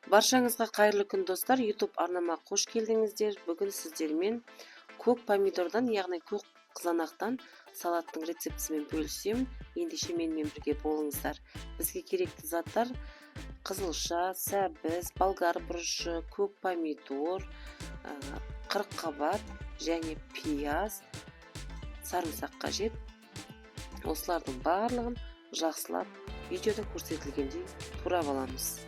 Баршаңызға қайырлы күн достар. YouTube арнама қош келдіңіздер. Бүгін сіздермен көк помидордан, яғни көк қызанақтан салаттың рецептісімен бөлісемін. Ендеше менімен бірге болыңыздар. Бізге керекті заттар: қызылша, сәбіз, болгар бұрышы, көк помидор, қырыққабат және пияз, сарымсақ қажет. Осылардың барлығын жақсылап видеода көрсетілгендей турап аламыз.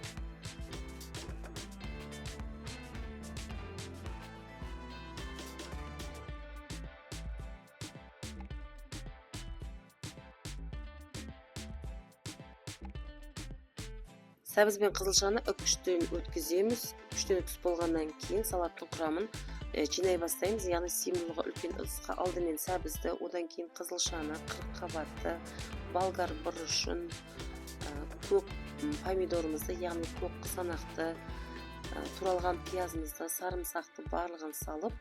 Сәбіз бен қызылшаны үккіштен өткіземіз. Үккіштен өткізіп болғаннан кейін салаттың құрамын жинай бастаймыз. Яғни сыйымдылығы үлкен ыдысқа алдымен сәбізді, одан кейін қызылшаны, қырыққабатты, болгар бұрышын, көк помидорымызды, яғни көк қызанақты, туралған пиязымызды, сарымсақты барлығын салып,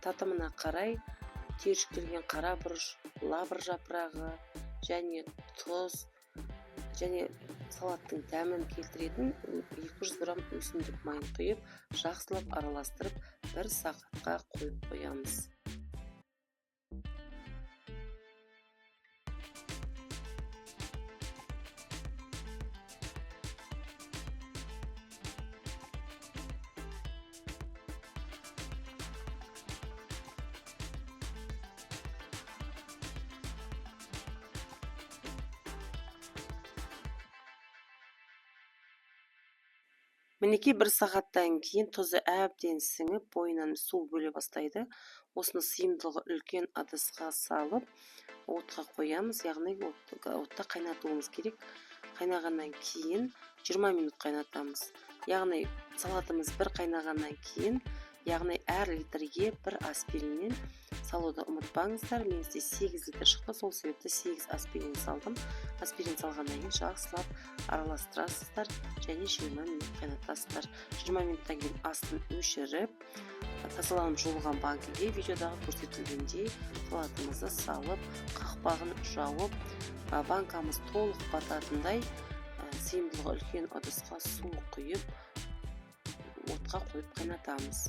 татымына қарай түйіршіктелген қара бұрыш, лавр жапырағы және тұз және салаттың дәмін келтіретін 200 грамм өсімдік майын құйып, жақсылап араластырып, 1 сағатқа қойып қоямыз. Мінекей 1 сағаттан кейін тұзы әбден сіңіп, бойынан су бөле бастайды. Осыны сыйымдылығы үлкен ыдысқа салып, отқа қоямыз, яғни отта қайнатуымыз керек. Қайнағаннан кейін 20 минут қайнатамыз. Яғни салатымыз бір қайнағаннан кейін, яғни әр литрге 1 аспириннен салуды ұмытпаңыздар. Менде 8 литр шықты, сол себепті 8 аспирин салдым. Аспирин салғаннан кейін жақсылап араластырасыздар және 20 минут қайнатасыздар. 20 минуттан кейін астын өшіріп, тазаланып жуылған банкіге видеодағы көрсетілгендей салатымызды салып, қақпағын жауып, банкамыз толық бататындай сыйымдылығы үлкен ыдысқа су құйып, отқа қойып қайнатамыз.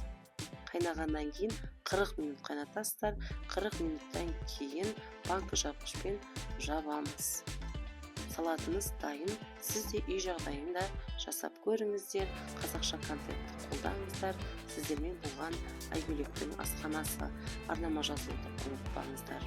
Қайнағаннан кейін 40 минут қайнатасыздар. 40 минуттан кейін банка жапқышпен жабамыз. Салатымыз дайын. Сіз де үй жағдайында жасап көріңіздер. Қазақша контентті қолдаңыздар. Сіздермен болған Айгөлектің асханасы. Арнама жазуды ұмытпаңыздар.